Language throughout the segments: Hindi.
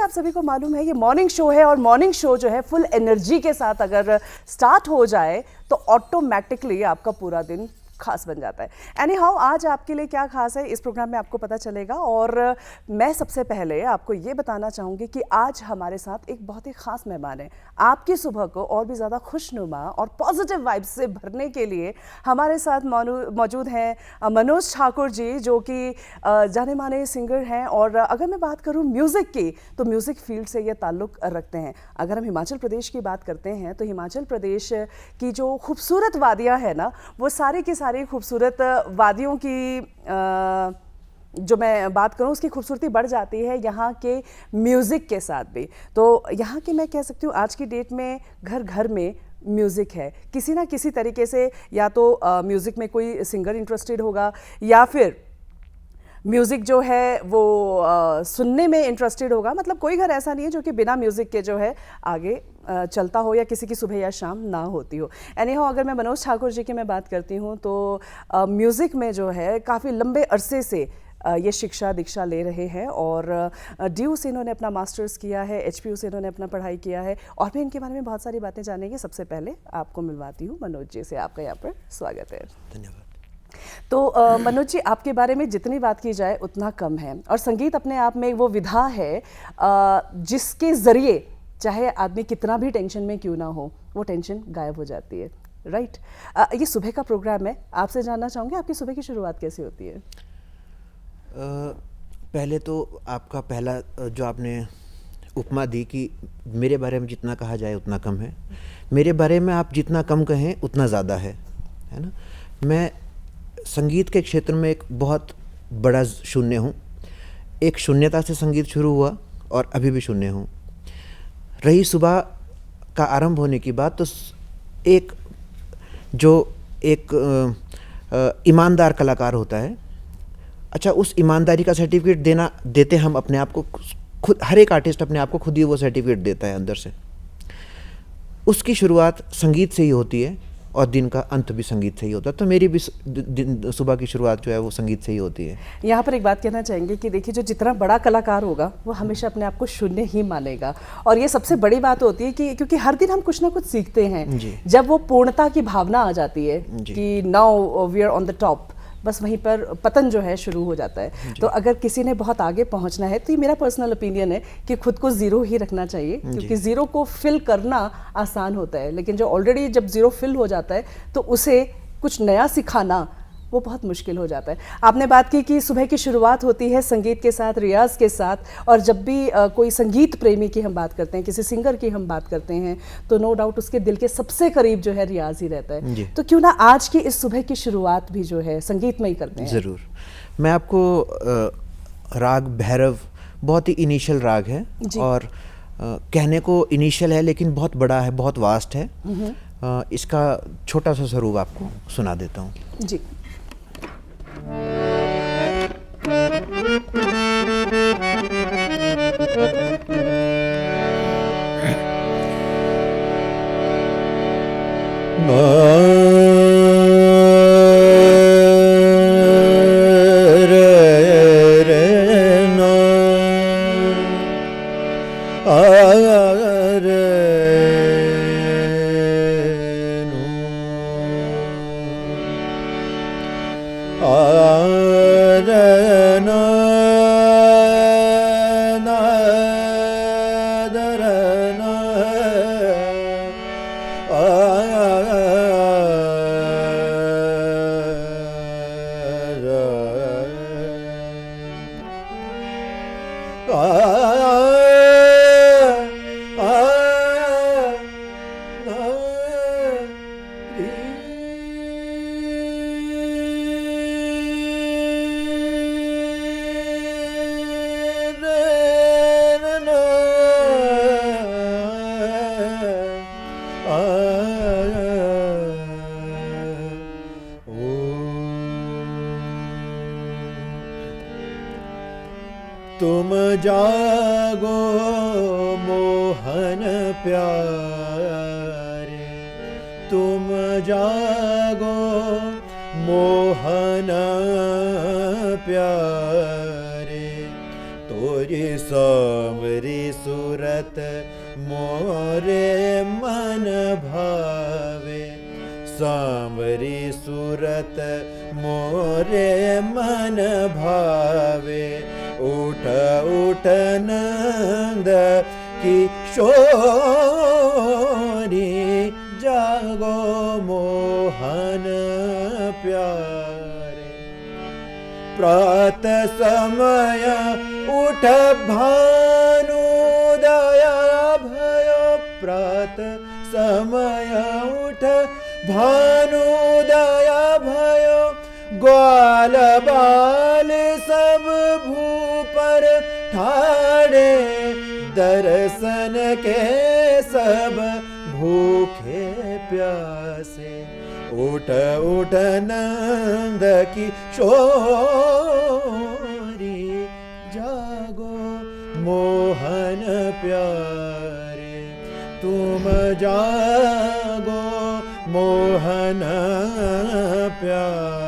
आप सभी को मालूम है ये मॉर्निंग शो है और मॉर्निंग शो जो है फुल एनर्जी के साथ अगर स्टार्ट हो जाए तो ऑटोमेटिकली आपका पूरा दिन खास बन जाता है। एनी हाउ, आज आपके लिए क्या खास है इस प्रोग्राम में आपको पता चलेगा। और मैं सबसे पहले आपको ये बताना चाहूँगी कि आज हमारे साथ एक बहुत ही खास मेहमान है। आपकी सुबह को और भी ज़्यादा खुशनुमा और पॉजिटिव वाइब्स से भरने के लिए हमारे साथ मौजूद हैं मनोज ठाकुर जी, जो कि जाने माने सिंगर हैं। और अगर मैं बात करूँ म्यूज़िक की तो म्यूज़िक फील्ड से ये ताल्लुक़ रखते हैं। अगर हम हिमाचल प्रदेश की बात करते हैं तो हिमाचल प्रदेश की जो खूबसूरत वादियाँ हैं ना, वो सारी की सारी खूबसूरत वादियों की जो मैं बात करूं उसकी खूबसूरती बढ़ जाती है यहाँ के म्यूज़िक के साथ भी। तो यहाँ के मैं कह सकती हूँ आज की डेट में घर घर में म्यूज़िक है किसी ना किसी तरीके से। या तो म्यूज़िक में कोई सिंगर इंटरेस्टेड होगा या फिर म्यूज़िक जो है वो सुनने में इंटरेस्टेड होगा। मतलब कोई घर ऐसा नहीं है जो कि बिना म्यूज़िक के जो है आगे चलता हो या किसी की सुबह या शाम ना होती हो। एनी हाउ, अगर मैं मनोज ठाकुर जी की मैं बात करती हूँ तो म्यूज़िक में जो है काफ़ी लंबे अरसे से ये शिक्षा दीक्षा ले रहे हैं। और DU से इन्होंने अपना मास्टर्स किया है, HPU से इन्होंने अपना पढ़ाई किया है और भी इनके बारे में बहुत सारी बातें जानेंगे। सबसे पहले आपको मिलवाती हूँ मनोज जी से। आपका यहाँ पर स्वागत है। धन्यवाद। तो मनोज जी, आपके बारे में जितनी बात की जाए उतना कम है। और संगीत अपने आप में वो विधा है जिसके ज़रिए चाहे आदमी कितना भी टेंशन में क्यों ना हो, वो टेंशन गायब हो जाती है। राइट। ये सुबह का प्रोग्राम है, आपसे जानना चाहूँगी आपकी सुबह की शुरुआत कैसे होती है? पहले तो आपका पहला जो आपने उपमा दी कि मेरे बारे में जितना कहा जाए उतना कम है, मेरे बारे में आप जितना कम कहें उतना ज़्यादा है ना। मैं संगीत के क्षेत्र में एक बहुत बड़ा शून्य हूँ। एक शून्यता से संगीत शुरू हुआ और अभी भी शून्य हूँ। रही सुबह का आरंभ होने की बात, तो एक ईमानदार कलाकार होता है, अच्छा उस ईमानदारी का सर्टिफिकेट देते हम अपने आप को खुद। हर एक आर्टिस्ट अपने आप को खुद ही वो सर्टिफिकेट देता है अंदर से। उसकी शुरुआत संगीत से ही होती है और दिन का अंत भी संगीत से ही होता है। तो मेरी भी सुबह की शुरुआत जो है वो संगीत से ही होती है। यहाँ पर एक बात कहना चाहेंगे कि देखिए, जो जितना बड़ा कलाकार होगा वो हमेशा अपने आप को शून्य ही मानेगा। और ये सबसे बड़ी बात होती है कि क्योंकि हर दिन हम कुछ ना कुछ सीखते हैं। जब वो पूर्णता की भावना आ जाती है कि now we are on the top, बस वहीं पर पतन जो है शुरू हो जाता है। तो अगर किसी ने बहुत आगे पहुंचना है तो ये मेरा पर्सनल ओपिनियन है कि खुद को ज़ीरो ही रखना चाहिए, क्योंकि ज़ीरो को फिल करना आसान होता है, लेकिन जो ऑलरेडी जब ज़ीरो फिल हो जाता है तो उसे कुछ नया सिखाना वो बहुत मुश्किल हो जाता है। आपने बात की कि सुबह की शुरुआत होती है संगीत के साथ, रियाज के साथ। और जब भी कोई संगीत प्रेमी की हम बात करते हैं, किसी सिंगर की हम बात करते हैं, तो नो डाउट उसके दिल के सबसे करीब जो है रियाज ही रहता है। तो क्यों ना आज की इस सुबह की शुरुआत भी जो है संगीत में ही करते हैं। ज़रूर। मैं आपको राग भैरव बहुत ही इनिशियल राग है और कहने को इनिशियल है लेकिन बहुत बड़ा है, बहुत वास्ट है। इसका छोटा सा स्वरूप आपको सुना देता हूँ जी। तुम जागो मोहन प्यारे, तुम जागो मोहन प्यारे, तोरी कि सांवरी सूरत मोरे मन भावे, सांवरी सूरत मोरे मन भावे, उठ उठ नंद किशोरी, जागो मोहन प्यारे। प्रात समय उठ भानुदया भयो, प्रात समय उठ भानुदया भयो, ग्वाल बाल सब भूपर ठाड़े, दर्शन के सब भूखे प्यासे, उठ उठ नंद किशोरी, जागो मोहन प्यारे, तुम जागो मोहन प्यारे।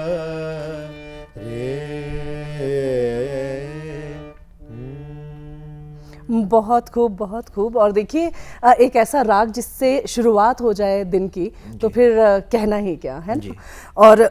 बहुत खूब, बहुत खूब। और देखिए एक ऐसा राग जिससे शुरुआत हो जाए दिन की, तो फिर कहना ही क्या है ना। और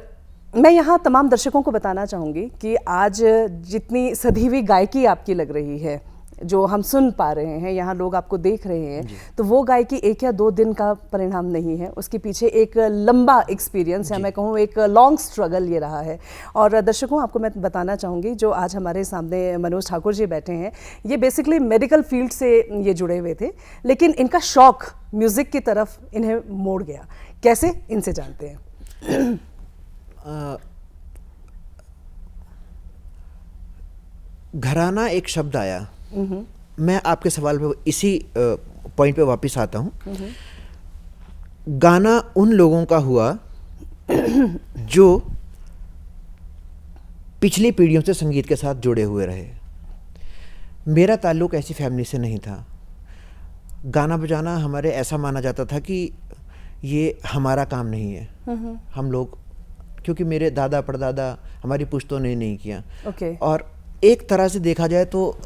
मैं यहाँ तमाम दर्शकों को बताना चाहूँगी कि आज जितनी सधी हुई गायकी आपकी लग रही है, जो हम सुन पा रहे हैं, यहाँ लोग आपको देख रहे हैं, तो वो गायकी 1 या 2 दिन का परिणाम नहीं है, उसके पीछे एक लंबा एक्सपीरियंस है, मैं कहूँ एक लॉन्ग स्ट्रगल ये रहा है। और दर्शकों आपको मैं बताना चाहूँगी, जो आज हमारे सामने मनोज ठाकुर जी बैठे हैं, ये बेसिकली मेडिकल फील्ड से ये जुड़े हुए थे, लेकिन इनका शौक म्यूज़िक की तरफ इन्हें मोड़ गया। कैसे, इनसे जानते हैं। घराना एक शब्द आया, मैं आपके सवाल पे इसी पॉइंट पे वापस आता हूँ। गाना उन लोगों का हुआ जो पिछली पीढ़ियों से संगीत के साथ जुड़े हुए रहे। मेरा ताल्लुक ऐसी फैमिली से नहीं था। गाना बजाना हमारे ऐसा माना जाता था कि ये हमारा काम नहीं है। हम लोग, क्योंकि मेरे दादा परदादा, हमारी पुश्तों ने नहीं किया। और एक तरह से देखा जाए तो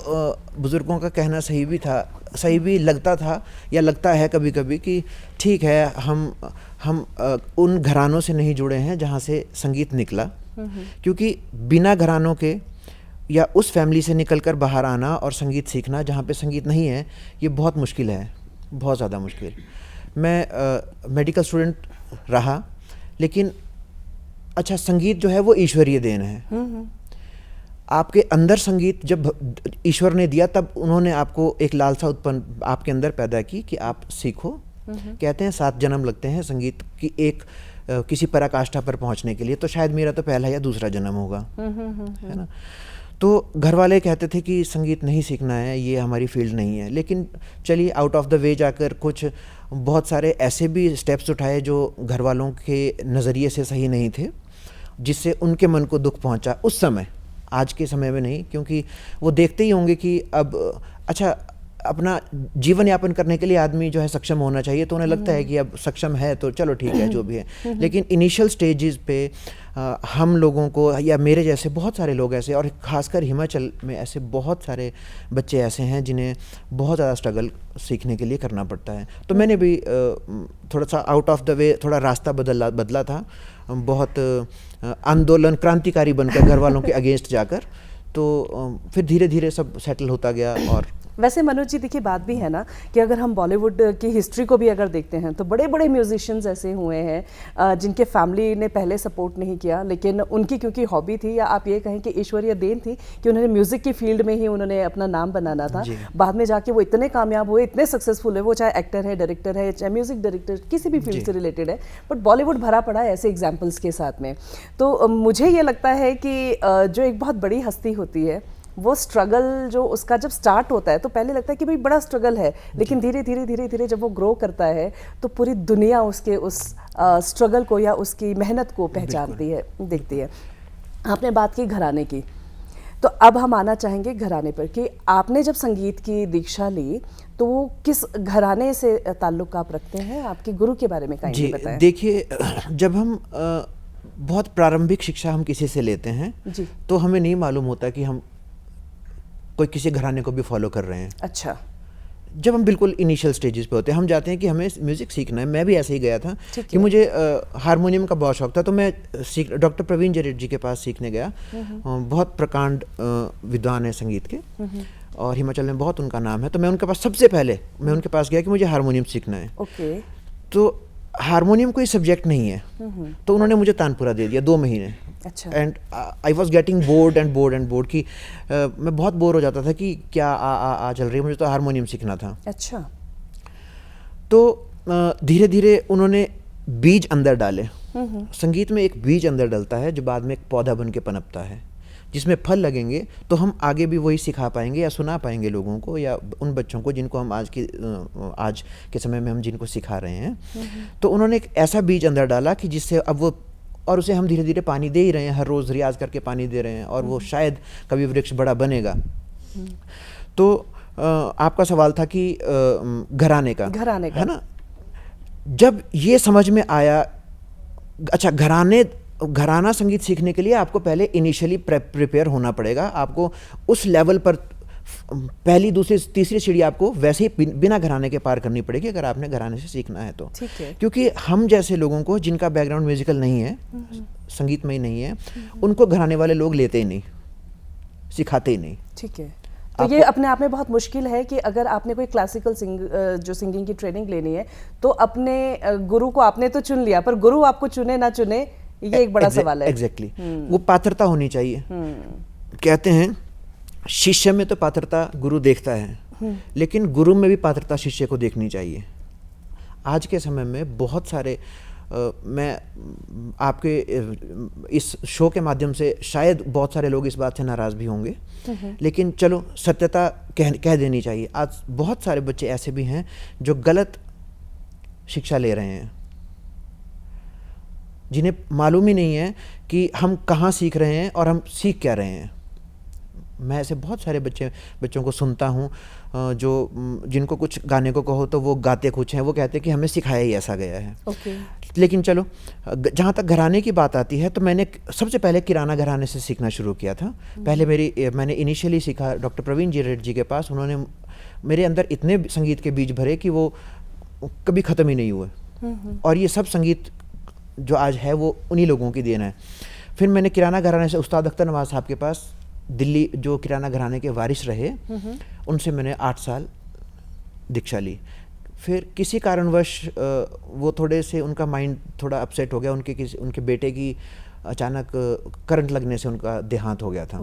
बुज़ुर्गों का कहना सही भी था, सही भी लगता था या लगता है कभी कभी कि ठीक है, हम उन घरानों से नहीं जुड़े हैं जहाँ से संगीत निकला, क्योंकि बिना घरानों के या उस फैमिली से निकलकर बाहर आना और संगीत सीखना जहाँ पे संगीत नहीं है, ये बहुत मुश्किल है, बहुत ज़्यादा मुश्किल। मैं मेडिकल स्टूडेंट रहा, लेकिन अच्छा, संगीत जो है वो ईश्वरीय देन है। आपके अंदर संगीत जब ईश्वर ने दिया, तब उन्होंने आपको एक लालसा उत्पन्न आपके अंदर पैदा की कि आप सीखो। कहते हैं 7 जन्म लगते हैं संगीत की एक किसी पराकाष्ठा पर पहुंचने के लिए, तो शायद मेरा तो पहला या दूसरा जन्म होगा, है ना। तो घर वाले कहते थे कि संगीत नहीं सीखना है, ये हमारी फील्ड नहीं है। लेकिन चलिए, आउट ऑफ द वे जाकर कुछ बहुत सारे ऐसे भी स्टेप्स उठाए जो घर वालों के नज़रिए से सही नहीं थे, जिससे उनके मन को दुख पहुंचा उस समय। आज के समय में नहीं, क्योंकि वो देखते ही होंगे कि अब अच्छा, अपना जीवन यापन करने के लिए आदमी जो है सक्षम होना चाहिए, तो उन्हें लगता है कि अब सक्षम है तो चलो ठीक है जो भी है। लेकिन इनिशियल स्टेजेस पे हम लोगों को, या मेरे जैसे बहुत सारे लोग ऐसे, और ख़ासकर हिमाचल में ऐसे बहुत सारे बच्चे ऐसे हैं जिन्हें बहुत ज़्यादा स्ट्रगल सीखने के लिए करना पड़ता है। तो मैंने भी थोड़ा सा आउट ऑफ द वे थोड़ा रास्ता बदला था, बहुत आंदोलन क्रांतिकारी बनकर घर वालों के अगेंस्ट जाकर। तो फिर धीरे धीरे सब सेटल होता गया। और वैसे मनोज जी देखिए, बात भी है ना कि अगर हम बॉलीवुड की हिस्ट्री को भी अगर देखते हैं तो बड़े बड़े म्यूजिशियंस ऐसे हुए हैं जिनके फैमिली ने पहले सपोर्ट नहीं किया, लेकिन उनकी क्योंकि हॉबी थी, या आप ये कहें कि ईश्वरीय देन थी कि उन्होंने म्यूजिक की फील्ड में ही उन्होंने अपना नाम बनाना था। बाद में जाके वो इतने कामयाब हुए, इतने सक्सेसफुल है, वो चाहे एक्टर है, डायरेक्टर है, चाहे म्यूजिक डायरेक्टर, किसी भी फील्ड से रिलेटेड है, बट बॉलीवुड भरा पड़ा है ऐसे एग्जाम्पल्स के साथ में। तो मुझे ये लगता है कि जो एक बहुत बड़ी हस्ती होती है, वो स्ट्रगल जो उसका जब स्टार्ट होता है तो पहले लगता है कि भाई बड़ा स्ट्रगल है, लेकिन धीरे धीरे जब वो ग्रो करता है तो पूरी दुनिया उसके उस स्ट्रगल को या उसकी मेहनत को पहचानती है, देखती है। आपने बात की घराने की, तो अब हम आना चाहेंगे घराने पर कि आपने जब संगीत की दीक्षा ली तो वो किस घराने से ताल्लुक आप रखते हैं, आपके गुरु के बारे में कहीं बताएं। देखिए, जब हम बहुत प्रारंभिक शिक्षा हम किसी से लेते हैं तो हमें नहीं मालूम होता कि हम कोई किसी घराने को भी फॉलो कर रहे हैं। अच्छा। जब हम बिल्कुल इनिशियल स्टेजेस पे होते हैं, हम जाते हैं कि हमें म्यूज़िक सीखना है। मैं भी ऐसे ही गया था कि मुझे हारमोनियम का बहुत शौक था, तो मैं डॉक्टर प्रवीण जेरेट जी के पास सीखने गया। बहुत प्रकांड विद्वान है संगीत के, और हिमाचल में बहुत उनका नाम है। तो मैं उनके पास सबसे पहले मैं उनके पास गया कि मुझे हारमोनियम सीखना है। ओके। तो हारमोनियम कोई सब्जेक्ट नहीं है, तो उन्होंने मुझे तानपुरा दे दिया 2 महीने। अच्छा। And I was getting bored and board and board की मैं बहुत बोर हो जाता था कि क्या आ चल रही है, मुझे तो हारमोनियम सीखना था। अच्छा। तो धीरे धीरे उन्होंने बीज अंदर डाले। संगीत में एक बीज अंदर डलता है जो बाद में एक पौधा बन के पनपता है, जिसमें फल लगेंगे तो हम आगे भी वही सिखा पाएंगे या सुना पाएंगे लोगों को, या उन बच्चों को जिनको हम आज के समय में हम जिनको सिखा रहे हैं। तो उन्होंने एक ऐसा बीज अंदर डाला कि जिससे अब वो, और उसे हम धीरे धीरे पानी दे ही रहे हैं, हर रोज़ रियाज करके पानी दे रहे हैं, और वो शायद कभी वृक्ष बड़ा बनेगा। तो आपका सवाल था कि घराने का है ना। जब ये समझ में आया, अच्छा घराना संगीत सीखने के लिए आपको पहले इनिशियली प्रिपेयर होना पड़ेगा। आपको उस लेवल पर पहली दूसरी तीसरी सीढ़ी आपको वैसे ही बिना घराने के पार करनी पड़ेगी अगर आपने घराने से सीखना है तो। ठीक है। क्योंकि हम जैसे लोगों को जिनका बैकग्राउंड म्यूजिकल नहीं है, संगीत में ही नहीं है, उनको घराने वाले लोग लेते ही नहीं, सिखाते ही नहीं। ठीक है। तो ये अपने आप में बहुत मुश्किल है कि अगर आपने कोई क्लासिकल जो सिंगिंग की ट्रेनिंग लेनी है तो अपने गुरु को आपने तो चुन लिया, पर गुरु आपको चुने ना चुने, ये एक बड़ा सवाल है। एग्जैक्टली। वो पात्रता होनी चाहिए। कहते हैं शिष्य में तो पात्रता गुरु देखता है, लेकिन गुरु में भी पात्रता शिष्य को देखनी चाहिए। आज के समय में बहुत सारे मैं आपके इस शो के माध्यम से शायद बहुत सारे लोग इस बात से नाराज़ भी होंगे, लेकिन चलो सत्यता कह देनी चाहिए। आज बहुत सारे बच्चे ऐसे भी हैं जो गलत शिक्षा ले रहे हैं, जिन्हें मालूम ही नहीं है कि हम कहाँ सीख रहे हैं और हम सीख क्या रहे हैं। मैं ऐसे बहुत सारे बच्चों को सुनता हूँ जो जिनको कुछ गाने को कहो तो वो गाते कुछ हैं, वो कहते हैं कि हमें सिखाया ही ऐसा गया है। Okay. लेकिन चलो जहाँ तक घराने की बात आती है तो मैंने सबसे पहले किराना घराने से सीखना शुरू किया था। पहले मैंने इनिशियली सीखा डॉक्टर प्रवीण जेरेट जी के पास। उन्होंने मेरे अंदर इतने संगीत के बीज भरे कि वो कभी ख़त्म ही नहीं हुए, और ये सब संगीत जो आज है वो उन्हीं लोगों की देन है। फिर मैंने किराना घराने से उस्ताद अख्तर नवाज साहब के पास, दिल्ली जो किराना घराने के वारिस रहे, उनसे मैंने 8 साल दीक्षा ली। फिर किसी कारणवश वो थोड़े से उनका माइंड थोड़ा अपसेट हो गया, उनके बेटे की अचानक करंट लगने से उनका देहांत हो गया था।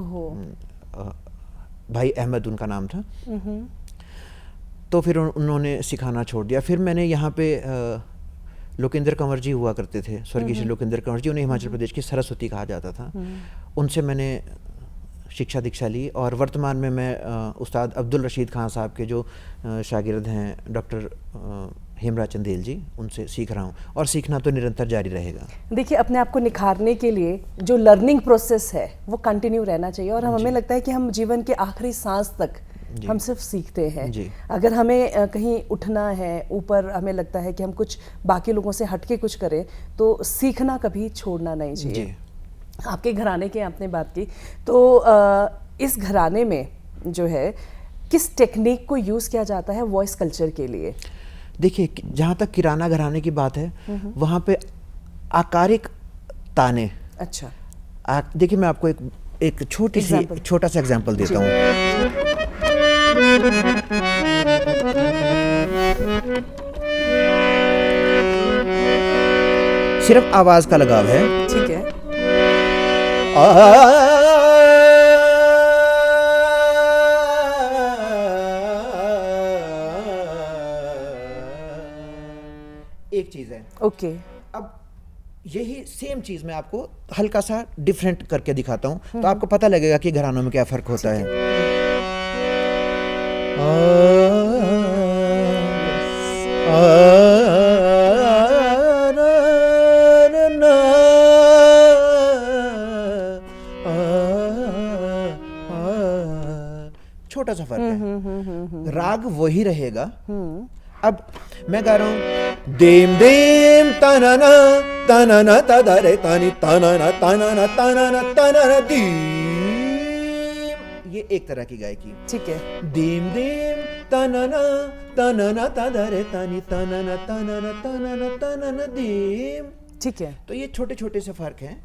भाई अहमद उनका नाम था। तो फिर उन्होंने सिखाना छोड़ दिया। फिर मैंने यहाँ पे लोकेंद्र कंवर जी हुआ करते थे, स्वर्गीय श्री लोकेंद्र कंवर जी, उन्हें हिमाचल प्रदेश की सरस्वती कहा जाता था। उनसे मैंने शिक्षा दीक्षा ली, और वर्तमान में मैं उस्ताद अब्दुल रशीद खान साहब के जो शागिर्द हैं डॉक्टर हेमराज चंदेल जी, उनसे सीख रहा हूँ, और सीखना तो निरंतर जारी रहेगा। देखिए, अपने आप को निखारने के लिए जो लर्निंग प्रोसेस है वो कंटिन्यू रहना चाहिए, और हमें लगता है कि हम जीवन के आखिरी सांस तक हम सिर्फ सीखते हैं। अगर हमें कहीं उठना है ऊपर, हमें लगता है कि हम कुछ बाकी लोगों से हटके कुछ करें, तो सीखना कभी छोड़ना नहीं चाहिए। आपके घराने की आपने बात की, तो इस घराने में जो है किस टेक्निक को यूज़ किया जाता है वॉइस कल्चर के लिए? देखिए, जहाँ तक किराना घराने की बात है, वहाँ पे आकारिक ताने। अच्छा। देखिए, मैं आपको एक छोटा सा एग्जांपल देता हूँ। सिर्फ आवाज का लगाव है। ठीक है। एक चीज है। ओके। अब यही सेम चीज मैं आपको हल्का सा डिफरेंट करके दिखाता हूँ, तो आपको पता लगेगा कि घरानों में क्या फर्क होता है। छोटा सा फर्क है, राग वही रहेगा। अब मैं गा रहा हूं देम देम तनना तनना तदरे तनी तनना तनना तनना तनना दीम, ये एक तरह की गायकी। ठीक है। दीम दीम तनना तनना तदरे तनी तनना तनना तनना तनना दीम। ठीक है। तो ये छोटे छोटे से फर्क हैं,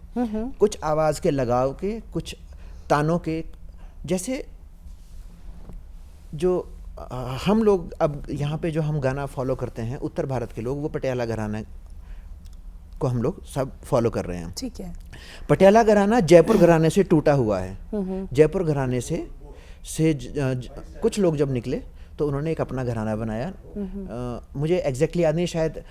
कुछ आवाज के लगाव के, कुछ तानों के। जैसे जो हम लोग अब यहाँ पे जो हम गाना फॉलो करते हैं, उत्तर भारत के लोग वो पटियाला घराना को हम लोग सब फॉलो कर रहे हैं। ठीक है। पटियाला घराना जयपुर घराने से टूटा हुआ है। जयपुर घराने से कुछ लोग जब निकले तो उन्होंने एक अपना घराना बनाया। मुझे एग्जैक्टली याद नहीं, शायद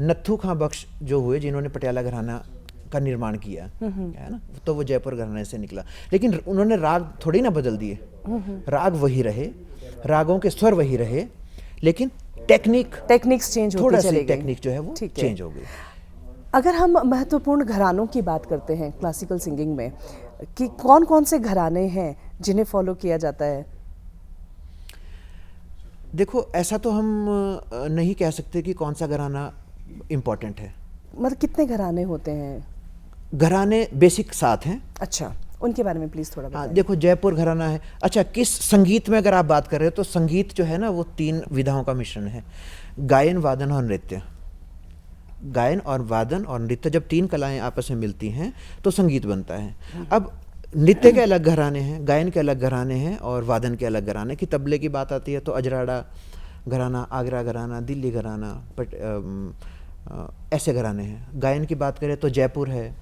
नत्थू खां बख्श जो हुए जिन्होंने पटियाला घराना का निर्माण किया है ना, तो वो जयपुर घराने से निकला। लेकिन उन्होंने राग थोड़ी ना बदल दिए, राग वही रहे, रागों के स्वर वही रहे, लेकिन टेक्निक्स चेंज होती चली गई। टेक्निक जो है वो चेंज हो गई। अगर हम महत्वपूर्ण घरानों की बात करते हैं क्लासिकल सिंगिंग में, कि कौन कौन से घराने हैं जिन्हें फॉलो किया जाता है? देखो, ऐसा तो हम नहीं कह सकते कि कौन सा घराना इम्पोर्टेंट है। मतलब कितने घराने होते हैं? घराने बेसिक 7 हैं। अच्छा, उनके बारे में प्लीज थोड़ा बताएं। देखो, जयपुर घराना है। अच्छा, किस संगीत में अगर आप बात कर रहे हो तो संगीत जो है ना वो 3 विधाओं का मिश्रण है, गायन, वादन और नृत्य। गायन और वादन और नृत्य, जब 3 कलाएं आपस में मिलती हैं तो संगीत बनता है। अब नृत्य के अलग घराने हैं, गायन के अलग घराने हैं और वादन के अलग घराने की। तबले की बात आती है तो अजराड़ा घराना, आगरा घराना, दिल्ली घराना, ऐसे घराने हैं। गायन की बात करें तो जयपुर है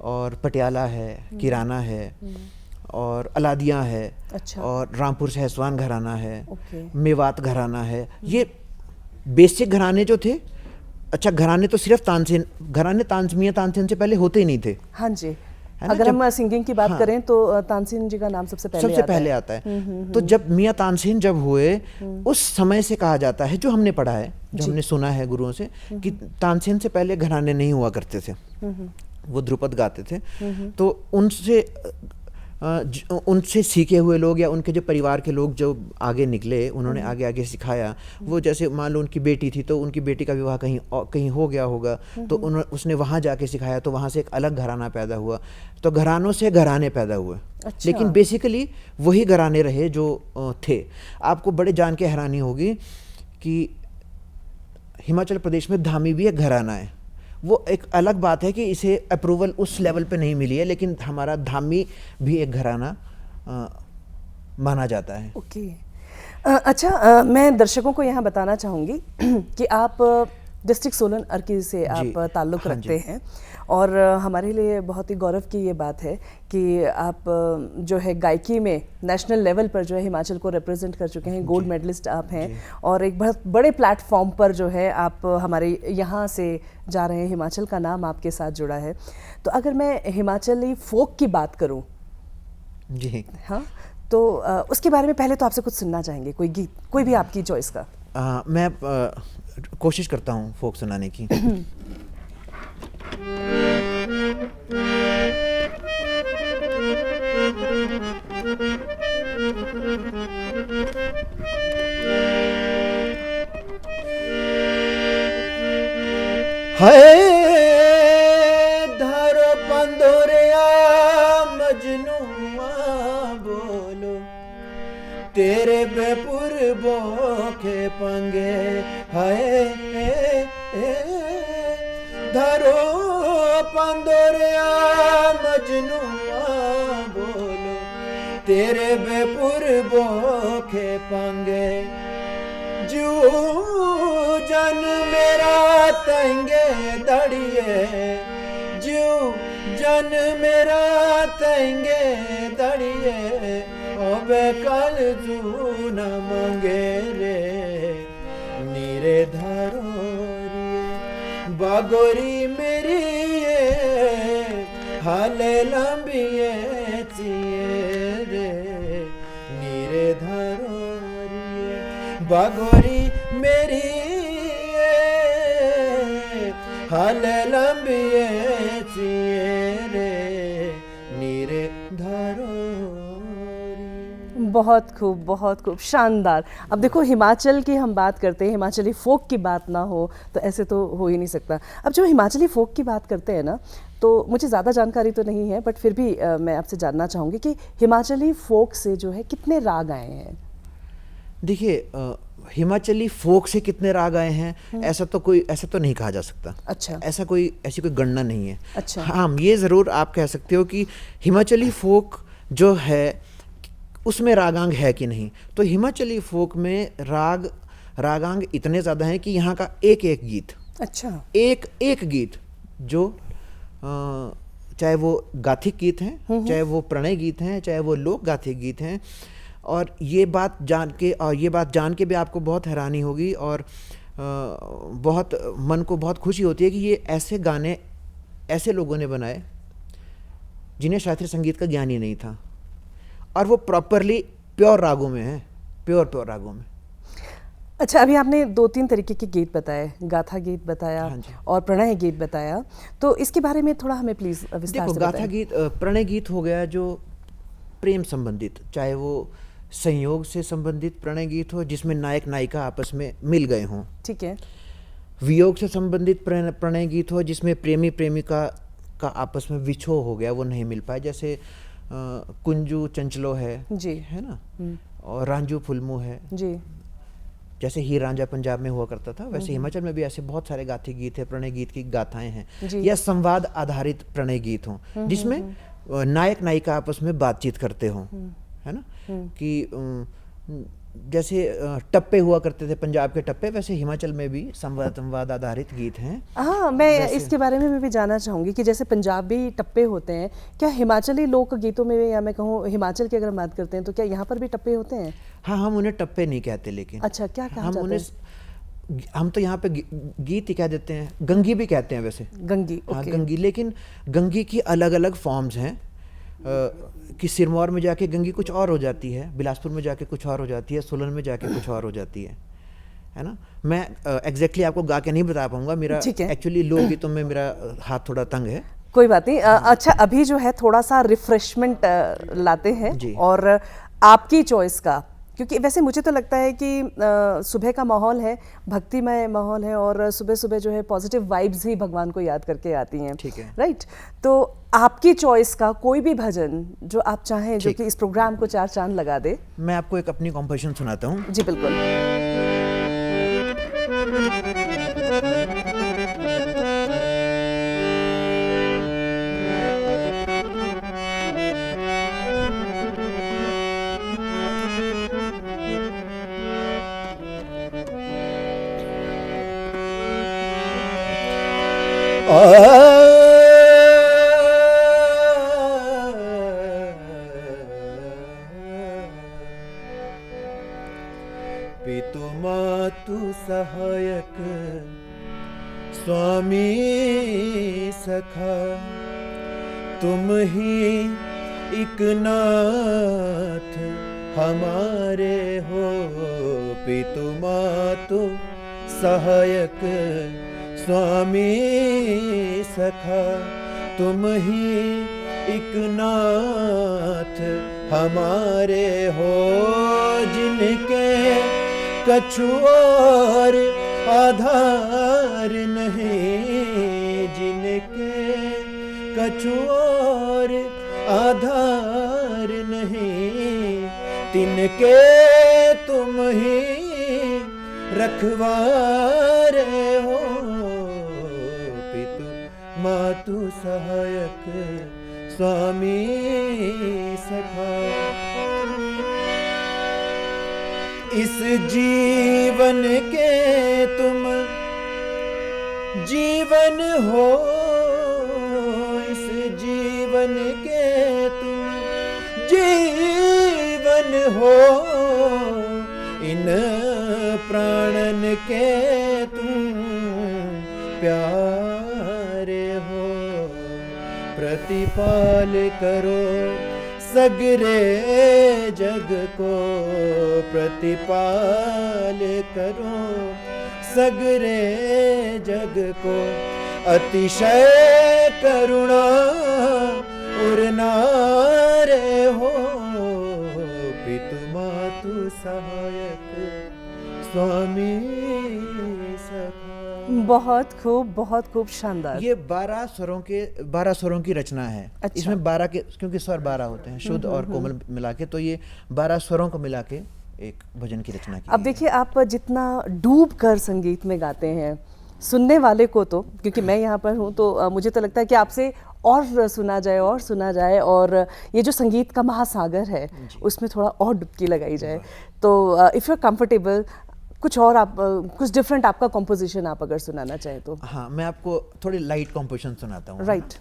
और पटियाला है, किराना है और अलादिया है। अच्छा। और रामपुर सहसवान घराना है, मेवात घराना है। ये बेसिक घराने जो थे। अच्छा, घराने तो सिर्फ तानसेन, घराने मियां तानसेन से पहले होते ही नहीं थे। हाँ जी, अगर हम सिंगिंग की बात करें तो तानसेन जी का नाम सबसे पहले आता है। तो जब मियां तानसेन जब हुए, उस समय से कहा जाता है, जो हमने पढ़ा है, जो हमने सुना है गुरुओं से, कि तानसेन से पहले घराने नहीं हुआ करते थे, वो ध्रुपद गाते थे। तो उनसे सीखे हुए लोग या उनके जो परिवार के लोग जो आगे निकले, उन्होंने आगे आगे सिखाया। वो जैसे मान लो उनकी बेटी थी तो उनकी बेटी का विवाह कहीं हो गया होगा, तो उसने वहाँ जाके सिखाया, तो वहाँ से एक अलग घराना पैदा हुआ। तो घरानों से घराने पैदा हुए। अच्छा। लेकिन बेसिकली वही घराने रहे जो थे। आपको बड़े जान के हैरानी होगी कि हिमाचल प्रदेश में धामी भी एक घराना है। वो एक अलग बात है कि इसे अप्रूवल उस लेवल पे नहीं मिली है, लेकिन हमारा धामी भी एक घराना माना जाता है। ओके। अच्छा, मैं दर्शकों को यहाँ बताना चाहूँगी कि आप डिस्ट्रिक्ट सोलन अर्की से आप ताल्लुक़ रखते हैं, और हमारे लिए बहुत ही गौरव की ये बात है कि आप जो है गायकी में नेशनल लेवल पर जो है हिमाचल को रिप्रेजेंट कर चुके हैं। गोल्ड मेडलिस्ट आप हैं, और एक बहुत बड़े प्लेटफॉर्म पर जो है आप हमारे यहाँ से जा रहे हैं, हिमाचल का नाम आपके साथ जुड़ा है। तो अगर मैं हिमाचली फोक की बात करूँ जी, हाँ, तो उसके बारे में पहले तो आपसे कुछ सुनना चाहेंगे, कोई गीत, कोई भी आपकी चॉइस का। मैं कोशिश करता हूँ फोक सुनाने की। हाय धारो पंदोरिया मजनुआ बोलो, तेरे बेपुर बोखे पंगे। हाय धारो पंदोरिया मजनुआ बोलो, तेरे बेपुर बोखे पंगे। जू जन मेरा तंगे दड़िए, जू जन मेरा तंगे दड़िए, ओबे कल जू न मंगे रे नीरे धारो बागोरी मेरी हाले लंबिए चिए रे नीरे धारो बागोरी मेरी हाले लंबिए चिए रे नीरे धारो। बहुत खूब, बहुत खूब, शानदार। अब देखो, हिमाचल की हम बात करते हैं, हिमाचली फोक की बात ना हो तो ऐसे तो हो ही नहीं सकता। अब जो हिमाचली फोक की बात करते हैं ना, तो मुझे ज़्यादा जानकारी तो नहीं है, बट फिर भी मैं आपसे जानना चाहूँगी कि हिमाचली फोक से जो है कितने राग आए हैं? देखिए, हिमाचली फोक से कितने राग आए हैं, ऐसा तो नहीं कहा जा सकता। अच्छा। ऐसी कोई गणना नहीं है। अच्छा। हाँ, ये ज़रूर आप कह सकते हो कि हिमाचली फोक जो है उसमें रागांग है कि नहीं। तो हिमाचली फोक में रागांग इतने ज़्यादा हैं कि यहाँ का एक एक गीत, अच्छा। एक एक गीत जो चाहे वो गाथिक गीत हैं, चाहे वो प्रणय गीत हैं, चाहे वो लोक गाथिक गीत हैं, और ये बात जान के भी आपको बहुत हैरानी होगी और बहुत मन को बहुत खुशी होती है कि ये ऐसे गाने ऐसे लोगों ने बनाए जिन्हें शास्त्रीय संगीत का ज्ञान ही नहीं था, और वो प्रॉपरली प्योर रागों में है, प्योर रागों में। अच्छा, अभी आपने 2-3 तरीके के गीत बताए, गाथा गीत बताया, हाँ जी। और प्रणय गीत बताया, तो इसके बारे में थोड़ा हमें प्लीज़ विस्तार देखो, से गाथा बताएं। गीत प्रणय गीत हो गया जो प्रेम संबंधित, चाहे वो संयोग से संबंधित प्रणय गीत हो जिसमें नायक नायिका आपस में मिल गए हों, ठीक है। वियोग से संबंधित प्रणय गीत हो जिसमें प्रेमी प्रेमिका का आपस में विछोह हो गया, वो नहीं मिल पाए, जैसे कुंजू चंचलो है ना, और रांझू फुलमू है जी। जैसे हीर रांझा पंजाब में हुआ करता था, वैसे हिमाचल में भी ऐसे बहुत सारे गाथिक गीत है, प्रणय गीत की गाथाएं हैं, या संवाद आधारित प्रणय गीत हों जिसमें नायक नायिका आपस में बातचीत करते हों, है ना, कि जैसे टप्पे हुआ करते थे पंजाब के टप्पे, वैसे हिमाचल में भी संवाद आधारित गीत हैं। हाँ, मैं इसके बारे में भी जानना चाहूँगी कि जैसे पंजाबी टप्पे होते हैं, क्या हिमाचली लोक गीतों में भी, या मैं कहूँ हिमाचल की अगर बात करते हैं, तो क्या यहाँ पर भी टप्पे होते हैं? हाँ, हम उन्हें टप्पे नहीं कहते, लेकिन अच्छा, क्या कहा जाता है? हम तो यहाँ पे गीत ही कह देते हैं, गंगी भी कहते हैं वैसे। गंगी, हाँ, ओके। गंगी, लेकिन गंगी की अलग अलग फॉर्म्स हैं, कि सिरमौर में जाके गंगी कुछ और हो जाती है, बिलासपुर में जाके कुछ और हो जाती है, सोलन में जाके कुछ और हो जाती है ना। मैं एग्जैक्टली आपको गा के नहीं बता पाऊंगा, मेरा एक्चुअली लोकगीतों में मेरा हाथ थोड़ा तंग है। कोई बात नहीं। अच्छा, अभी जो है थोड़ा सा रिफ्रेशमेंट लाते हैं, और आपकी चॉइस का, क्योंकि वैसे मुझे तो लगता है कि सुबह का माहौल है, भक्तिमय माहौल है, और सुबह सुबह जो है पॉजिटिव वाइब्स ही भगवान को याद करके आती हैं, ठीक है, राइट। तो आपकी चॉइस का कोई भी भजन जो आप चाहें, जो कि इस प्रोग्राम को 4 चांद लगा दे। मैं आपको एक अपनी कॉम्पोजिशन सुनाता हूँ। जी बिल्कुल। पितु मातु सहायक स्वामी सखा, तुम ही एक नाथ हमारे हो। पितु मातु सहायक स्वामी सखा, तुम ही एक नाथ हमारे हो। जिनके कछु और आधार नहीं, जिनके कछु और आधार नहीं, तिनके तुम ही रखवारे हो। पितु मातु सहायक स्वामी सखा, इस जीवन के तुम जीवन हो, इस जीवन के तुम जीवन हो, इन प्राणन के तुम प्यारे हो। प्रतिपाल करो सगरे जग को, प्रतिपाल करो सगरे जग को, अतिशय करुणा उरनारे हो। पितु मातु सहायक स्वामी सखा। बहुत खूब शानदार। ये 12 स्वरों की रचना है। अच्छा। इसमें 12 के, क्योंकि स्वर 12 होते हैं शुद्ध और कोमल मिला के, तो ये 12 स्वरों को मिला के एक भजन की रचना की अब गई देखिए, आप जितना डूब कर संगीत में गाते हैं, सुनने वाले को तो, क्योंकि मैं यहाँ पर हूँ तो मुझे तो लगता है कि आपसे और सुना जाए और ये जो संगीत का महासागर है उसमें थोड़ा और डुबकी लगाई जाए। तो इफ़ यू आर कंफर्टेबल, कुछ और आप कुछ डिफरेंट आपका कॉम्पोजिशन आप अगर सुनाना चाहें तो। हाँ, मैं आपको थोड़ी लाइट कॉम्पोजिशन सुनाता हूँ। राइट।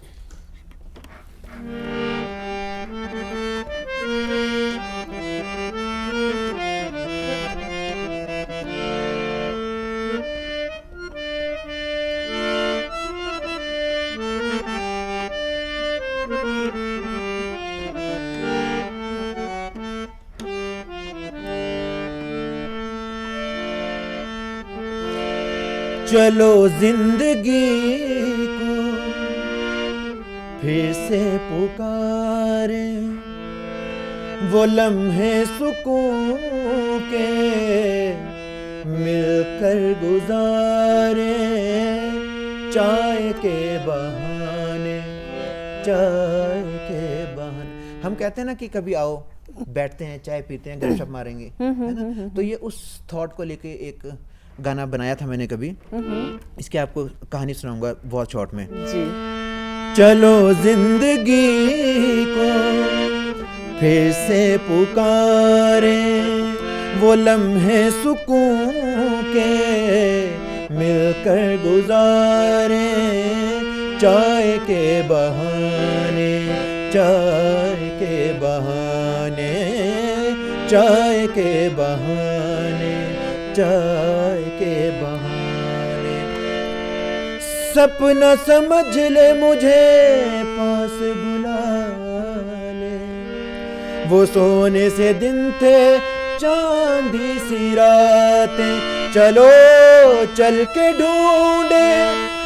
चलो जिंदगी को फिर से पुकारे, वो लम्हे सुकून के मिलकर गुजारे, चाय के बहाने। हम कहते हैं ना कि कभी आओ, बैठते हैं, चाय पीते हैं, गपशप मारेंगे, है ना। तो ये उस थॉट को लेके एक गाना बनाया था मैंने कभी। इसके आपको कहानी सुनाऊंगा बहुत शॉर्ट में जी। चलो जिंदगी को फिर से पुकारे, वो लम्हे सुकून के मिलकर गुजारे, चाय के बहाने, चाय के बहाने, चाय के बहाने, चाय के बहाने। सपना समझ ले मुझे पास बुला ले, वो सोने से दिन थे चांदी सी रातें, चलो चल के ढूंढे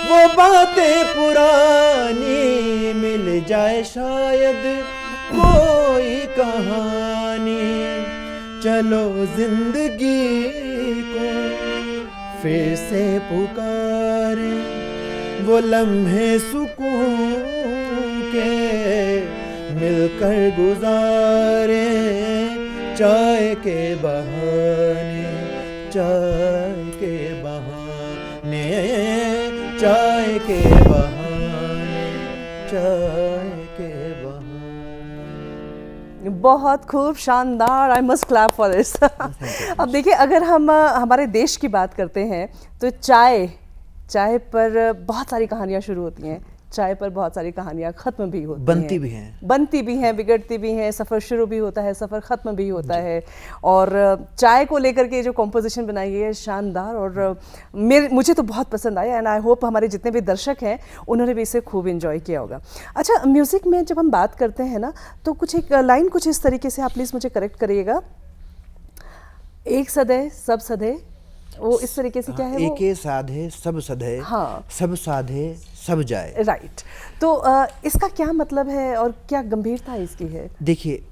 वो बातें पुरानी, मिल जाए शायद कोई कहानी। चलो जिंदगी को फिर से पुकारे, वो लम्हे सुकून के मिलकर गुजारे, चाय के बहाने, चाय के बहाने, चाय के बहाने, चाय के बहाने। बहुत खूब शानदार, I must clap for this. अब देखिए, अगर हम हमारे देश की बात करते हैं तो चाय पर बहुत सारी कहानियाँ शुरू होती हैं, चाय पर बहुत सारी कहानियाँ ख़त्म भी होती हैं, बनती भी हैं, बिगड़ती भी हैं, सफ़र शुरू भी होता है, सफ़र ख़त्म भी होता है। और चाय को लेकर के जो कॉम्पोजिशन बनाई है शानदार, और मुझे तो बहुत पसंद आया, एंड आई होप हमारे जितने भी दर्शक हैं उन्होंने भी इसे खूब इन्जॉय किया होगा। अच्छा, म्यूज़िक में जब हम बात करते हैं ना, तो कुछ एक लाइन कुछ इस तरीके से आप प्लीज़ मुझे करेक्ट करिएगा, एक सदै सब सधे, वो इस तरीके से क्या है? वो एके साधे सब सधे, हाँ, सब साधे सब जाए। राइट। तो इसका क्या मतलब है और क्या गंभीरता इसकी है? देखिए,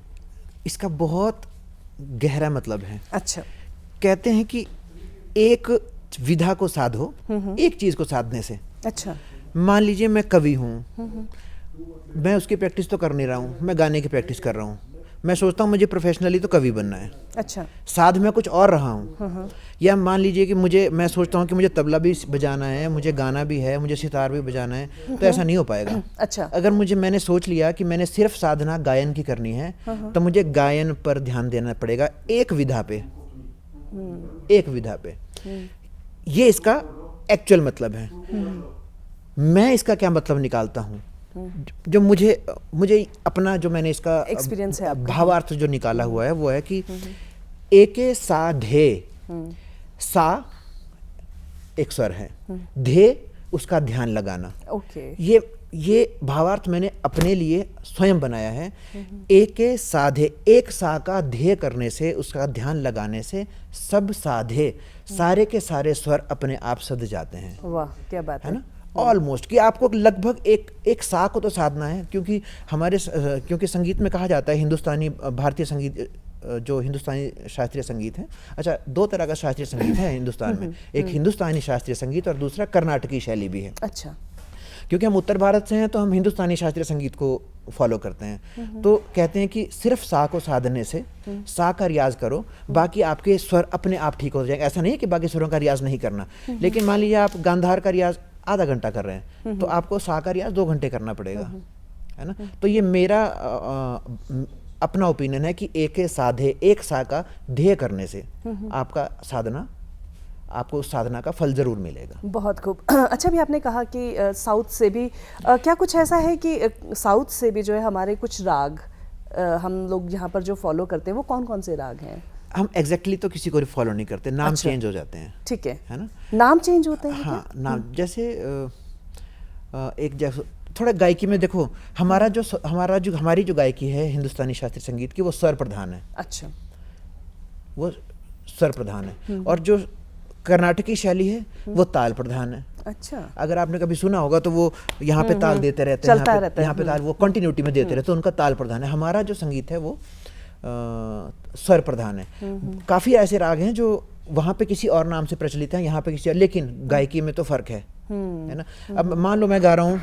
इसका बहुत गहरा मतलब है। अच्छा। कहते हैं कि एक विधा को साधो एक चीज को साधने से। अच्छा। मान लीजिए मैं कवि हूँ, मैं उसकी प्रैक्टिस तो कर नहीं रहा हूँ, मैं गाने की प्रैक्टिस कर रहा हूँ, मैं सोचता हूँ मुझे प्रोफेशनली तो कवि बनना है। अच्छा। साध मैं कुछ और रहा हूँ। या मान लीजिए कि मैं सोचता हूँ कि मुझे तबला भी बजाना है, मुझे गाना भी है, मुझे सितार भी बजाना है, तो ऐसा नहीं हो पाएगा। अच्छा। अगर मैंने सोच लिया कि मैंने सिर्फ साधना गायन की करनी है, तो मुझे गायन पर ध्यान देना पड़ेगा, एक विधा पे, एक विधा पे। ये इसका एक्चुअल मतलब है। मैं इसका क्या मतलब निकालता हूँ, जो मुझे अपना जो मैंने इसका एक्सपीरियंस है, भावार्थ जो निकाला हुआ है वो है कि एके साधे, सा एक स्वर है, धे उसका ध्यान लगाना। ओके। ये भावार्थ मैंने अपने लिए स्वयं बनाया है। एके साधे, एक सा का ध्येय करने से, उसका ध्यान लगाने से सब साधे, सारे के सारे स्वर अपने आप सध जाते हैं। वाह, क्या बात है ना। ऑलमोस्ट कि आपको लगभग एक सा को तो साधना है, क्योंकि क्योंकि संगीत में कहा जाता है, हिंदुस्तानी भारतीय संगीत जो हिंदुस्तानी शास्त्रीय संगीत है, अच्छा 2 तरह का शास्त्रीय संगीत है हिंदुस्तान में, एक हिंदुस्तानी शास्त्रीय संगीत और दूसरा कर्नाटकी शैली भी है। अच्छा। क्योंकि हम उत्तर भारत से हैं तो हम हिंदुस्तानी शास्त्रीय संगीत को फॉलो करते हैं। तो कहते हैं कि सिर्फ सा को साधने से, सा का रियाज करो, बाकी आपके स्वर अपने आप ठीक हो जाएंगे। ऐसा नहीं है कि बाकी स्वरों का रियाज नहीं करना, लेकिन मान लीजिए आप गांधार का रियाज आधा घंटा कर रहे हैं तो आपको सा का रियाज 2 घंटे करना पड़ेगा, है ना। तो ये मेरा अपना ओपिनियन है कि एक साधे, एक सा का ध्येय करने से आपको उस साधना का फल जरूर मिलेगा। बहुत खूब। अच्छा, भी आपने कहा कि साउथ से भी क्या कुछ ऐसा है कि साउथ से भी जो है हमारे कुछ राग हम लोग यहाँ पर जो फॉलो करते हैं, वो कौन कौन से राग हैं? हम एग्जैक्टली तो किसी को फॉलो नहीं करते, नाम अच्छा। चेंज हो जाते हैं। ठीक है ना, नाम चेंज होते हैं? हाँ, नाम जैसे एक जैसे थोड़ा गायकी में देखो, हमारी जो गायकी है हिंदुस्तानी शास्त्रीय संगीत की, वो स्वर प्रधान है। अच्छा। वो स्वर प्रधान है। और जो कर्नाटकी शैली है वो ताल प्रधान है। अच्छा। अगर आपने कभी सुना होगा तो वो यहाँ पे ताल देते रहते चलता हैं, रहता है। यहाँ पे ताल वो कंटिन्यूटी में देते रहते हैं, तो उनका ताल प्रधान है। हमारा जो संगीत है वो स्वर प्रधान है। काफ़ी ऐसे राग हैं जो वहाँ पे किसी और नाम से प्रचलित हैं, यहाँ पे किसी और, लेकिन गायकी में तो फर्क है ना। अब मान लो मैं गा रहा हूँ,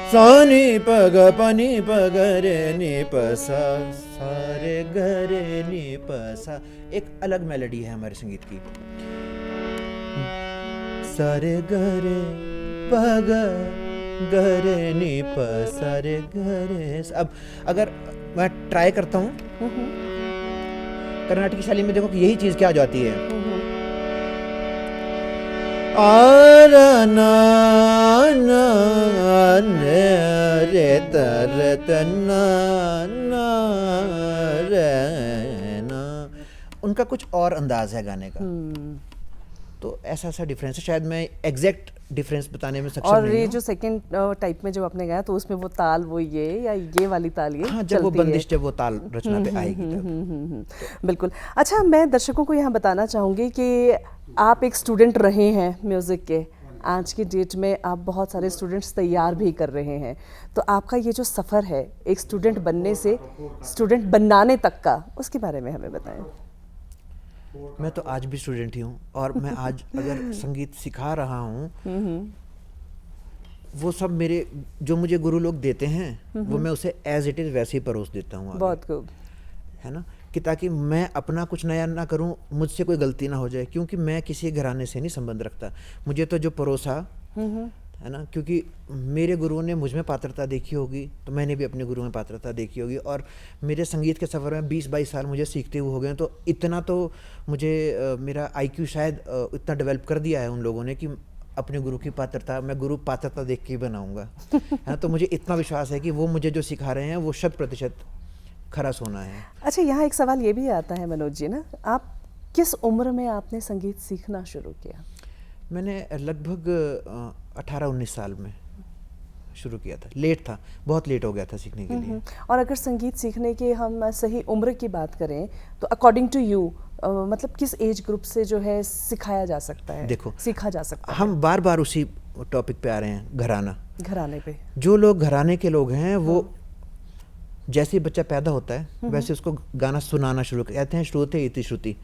सानी पग पनी पग रे नी पसा सा रे ग रे नी पसा, एक अलग मेलोडी है हमारे संगीत की। सा रे ग रे पग ग रे नी पसा रे ग रे। अब अगर मैं ट्राई करता हूँ कर्नाटकी शैली में, देखो कि यही चीज क्या आ जाती है, आरा ना ना रे तर तना ना रे ना, उनका कुछ और अंदाज है गाने का। तो ऐसा डिफरेंस है, शायद मैं एग्जैक्ट डिफरेंस बताने में सक्षम और नहीं ये हूँ। जो सेकंड टाइप में जो आपने गाया, तो उसमें वो ताल वो ये वाली ताल ये हाँ, जब वो चलती है। बंदिश, जब वो ताल रचना पे आएगी तब। बिल्कुल। अच्छा, मैं दर्शकों को यहाँ बताना चाहूँगी कि आप एक स्टूडेंट रहे हैं म्यूज़िक के, आज की डेट में आप बहुत सारे स्टूडेंट्स तैयार भी कर रहे हैं, तो आपका ये जो सफ़र है एक स्टूडेंट बनने से स्टूडेंट बनाने तक का, उसके बारे में हमें बताएं। मैं तो आज भी स्टूडेंट ही हूँ, और मैं आज अगर संगीत सिखा रहा हूँ, वो सब मेरे जो मुझे गुरु लोग देते हैं वो मैं उसे एज इट इज़ वैसे ही परोस देता हूँ आगे। बहुत खूब। है ना, कि ताकि मैं अपना कुछ नया ना करूं, मुझसे कोई गलती ना हो जाए, क्योंकि मैं किसी घराने से नहीं संबंध रखता। मुझे तो जो परोसा, है ना, क्योंकि मेरे गुरुओं ने मुझ में पात्रता देखी होगी तो मैंने भी अपने गुरु में पात्रता देखी होगी, और मेरे संगीत के सफ़र में 20-22 साल मुझे सीखते हुए हो गए, तो इतना तो मुझे मेरा IQ शायद इतना डेवलप कर दिया है उन लोगों ने कि अपने गुरु की पात्रता मैं गुरु पात्रता देख के ही बनाऊंगा। है, तो मुझे इतना विश्वास है कि वो मुझे जो सिखा रहे हैं वो 100% खरा सोना है। अच्छा, यहाँ एक सवाल ये भी आता है मनोज जी ना, आप किस उम्र में आपने संगीत सीखना शुरू किया? मैंने लगभग 18-19 साल में शुरू किया था। लेट था, बहुत लेट हो गया था सीखने के लिए। और अगर संगीत सीखने की हम सही उम्र की बात करें तो अकॉर्डिंग टू यू मतलब किस एज ग्रुप से जो है सिखाया जा सकता है, देखो, सीखा जा सकता है? हम बार बार उसी टॉपिक पे आ रहे हैं, घराने पे। जो लोग घराने के लोग हैं वो जैसे ही बच्चा पैदा होता है वैसे उसको गाना सुनाना शुरू कहते हैं, श्रुते इति श्रुति,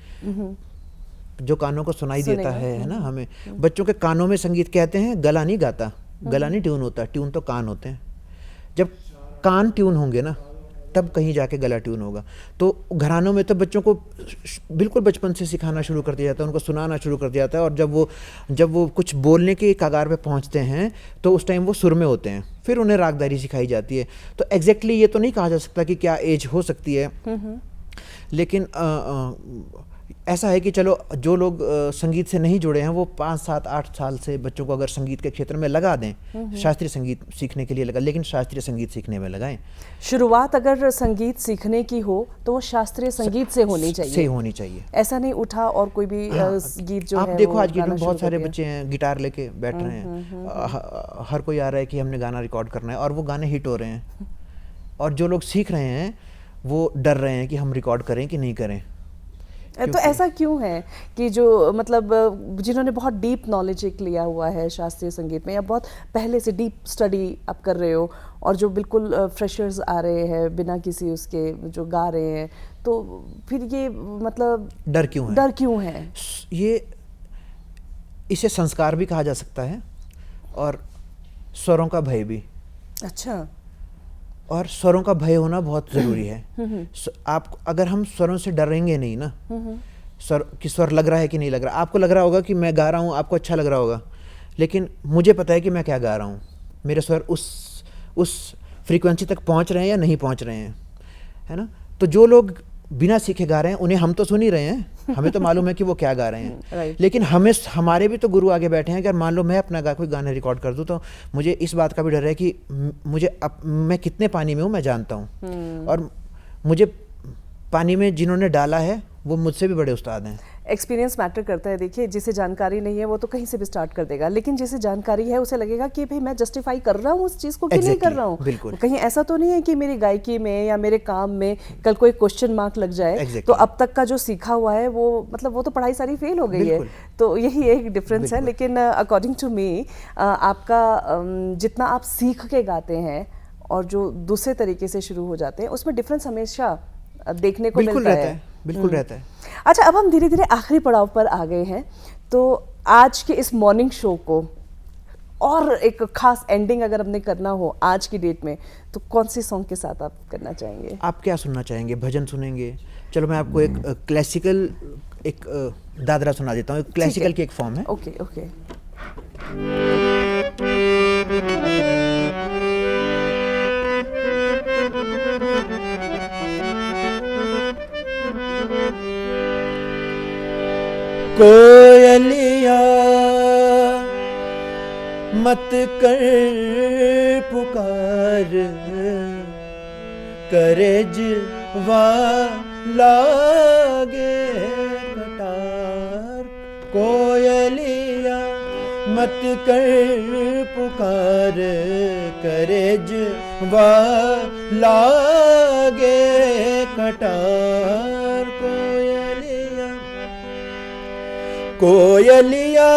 जो कानों को सुनाई देता है ना। हमें बच्चों के कानों में संगीत कहते हैं, गला नहीं गाता, गला नहीं ट्यून होता, ट्यून तो कान होते हैं। जब कान ट्यून होंगे ना तब कहीं जाके गला ट्यून होगा। तो घरानों में तो बच्चों को बिल्कुल बचपन से सिखाना शुरू कर दिया जाता है, उनको सुनाना शुरू कर दिया जाता है, और जब वो कुछ बोलने के कगार पे पहुंचते हैं तो उस टाइम वो सुर में होते हैं, फिर उन्हें रागदारी सिखाई जाती है। तो एग्जैक्टली ये तो नहीं कहा जा सकता कि क्या एज हो सकती है, लेकिन ऐसा है कि चलो जो लोग संगीत से नहीं जुड़े हैं वो 5, 7, 8 साल से बच्चों को अगर संगीत के क्षेत्र में लगा दें, शास्त्रीय संगीत सीखने के लिए लगा, लेकिन शास्त्रीय संगीत सीखने में लगाएं। शुरुआत अगर संगीत सीखने की हो तो वो शास्त्रीय संगीत से होनी चाहिए। ऐसा नहीं उठा और कोई भी गीत जो आप है देखो आज की डेट में बहुत सारे बच्चे हैं गिटार लेके बैठ रहे हैं, हर कोई आ रहा है कि हमने गाना रिकॉर्ड करना है, और वो गाने हिट हो रहे हैं, और जो लोग सीख रहे हैं वो डर रहे हैं कि हम रिकॉर्ड करें कि नहीं करें। तो ऐसा क्यों है कि जो मतलब जिन्होंने बहुत डीप नॉलेज एक लिया हुआ है शास्त्रीय संगीत में, या बहुत पहले से डीप स्टडी आप कर रहे हो, और जो बिल्कुल फ्रेशर्स आ रहे हैं बिना किसी उसके जो गा रहे हैं, तो फिर ये मतलब डर क्यों है? ये इसे संस्कार भी कहा जा सकता है और स्वरों का भय भी। अच्छा। और स्वरों का भय होना बहुत ज़रूरी है। आप अगर हम स्वरों से डरेंगे नहीं ना, स्वर लग रहा है कि नहीं लग रहा, आपको लग रहा होगा कि मैं गा रहा हूँ, आपको अच्छा लग रहा होगा, लेकिन मुझे पता है कि मैं क्या गा रहा हूँ, मेरे स्वर उस फ्रीक्वेंसी तक पहुँच रहे हैं या नहीं पहुँच रहे हैं, है ना। तो जो लोग बिना सीखे गा रहे हैं उन्हें हम तो सुन ही रहे हैं, हमें तो मालूम है कि वो क्या गा रहे हैं। right. लेकिन हमारे भी तो गुरु आगे बैठे हैं। अगर मान लो मैं अपना कोई गाना रिकॉर्ड कर दूं तो मुझे इस बात का भी डर है कि मैं कितने पानी में हूँ मैं जानता हूँ, और मुझे पानी में जिन्होंने डाला है वो मुझसे भी बड़े उस्ताद हैं। एक्सपीरियंस मैटर करता है। देखिए, जिसे जानकारी नहीं है वो तो कहीं से भी स्टार्ट कर देगा, लेकिन जिसे जानकारी है उसे लगेगा कि भाई मैं जस्टिफाई कर रहा हूँ उस चीज़ को कि नहीं कर रहा हूँ। बिल्कुल। कहीं ऐसा तो नहीं है कि मेरी गायकी में या मेरे काम में कल कोई क्वेश्चन मार्क लग जाए, तो अब तक का जो सीखा हुआ है वो मतलब वो तो पढ़ाई सारी फेल हो गई है। तो यही एक डिफरेंस है। लेकिन अकॉर्डिंग टू मी आपका जितना आप सीख के गाते हैं और जो दूसरे तरीके से शुरू हो जाते हैं उसमें डिफरेंस हमेशा देखने को मिलता है। बिल्कुल रहता है। अच्छा, अब हम धीरे धीरे आखिरी पड़ाव पर आ गए हैं, तो आज के इस मॉर्निंग शो को और एक खास एंडिंग अगर हमने करना हो आज की डेट में, तो कौन सी सॉन्ग के साथ आप करना चाहेंगे? आप क्या सुनना चाहेंगे? भजन सुनेंगे? चलो मैं आपको एक क्लासिकल एक दादरा सुना देता हूँ। क्लासिकल की एक फॉर्म है। Okay okay. कोयलिया मत कर पुकार, करेज लागे कटार। कोयलिया मत कर पुकार, करेज लागे कटार। कोयलिया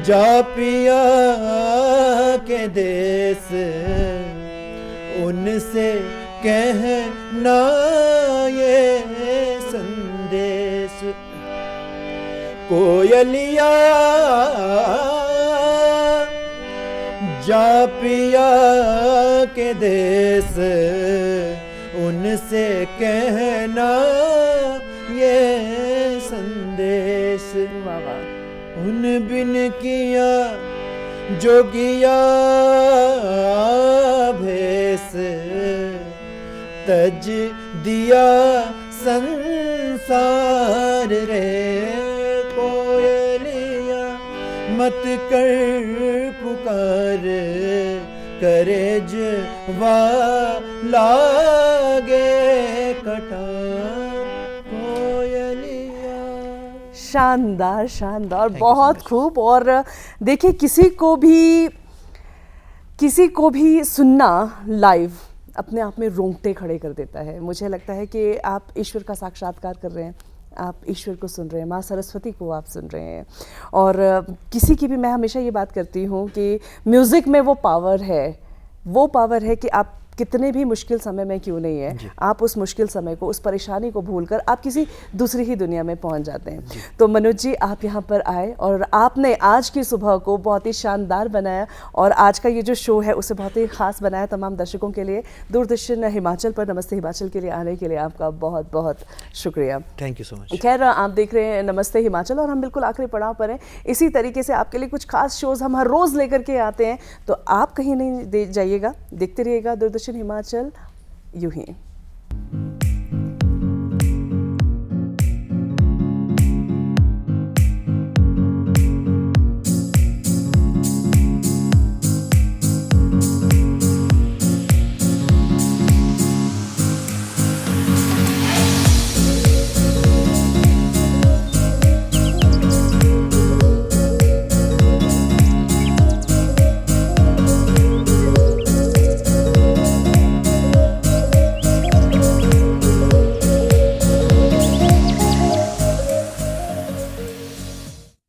जा पिया के देश, उनसे कहना ये संदेश। कोयलिया जा पिया के देश, उनसे कहना ये संदेश। उन बिन किया जोगिया भेस, तज दिया संसार रे। कोयलिया मत कर पुकार, करेज लागे कटार। कोयलिया। शानदार शानदार, बहुत खूब। और देखिए, किसी को भी सुनना लाइव अपने आप में रोंगटे खड़े कर देता है। मुझे लगता है कि आप ईश्वर का साक्षात्कार कर रहे हैं, आप ईश्वर को सुन रहे हैं, माँ सरस्वती को आप सुन रहे हैं। और किसी की भी, मैं हमेशा ये बात करती हूँ कि म्यूज़िक में वो पावर है कि आप कितने भी मुश्किल समय में क्यों नहीं है, आप उस मुश्किल समय को, उस परेशानी को भूलकर आप किसी दूसरी ही दुनिया में पहुंच जाते हैं। तो मनोज जी, आप यहाँ पर आए और आपने आज की सुबह को बहुत ही शानदार बनाया, और आज का ये जो शो है उसे बहुत ही खास बनाया तमाम दर्शकों के लिए। दूरदर्शन हिमाचल पर नमस्ते हिमाचल के लिए आने के लिए आपका बहुत बहुत शुक्रिया। Thank you so much. खैर, आप देख रहे हैं नमस्ते हिमाचल और हम बिल्कुल आखिरी पड़ाव पर हैं। इसी तरीके से आपके लिए कुछ खास शोज़ हम हर रोज़ लेकर के आते हैं, तो आप कहीं नहीं जाइएगा, देखते रहिएगा दूरदर्शन हिमाचल यूं ही।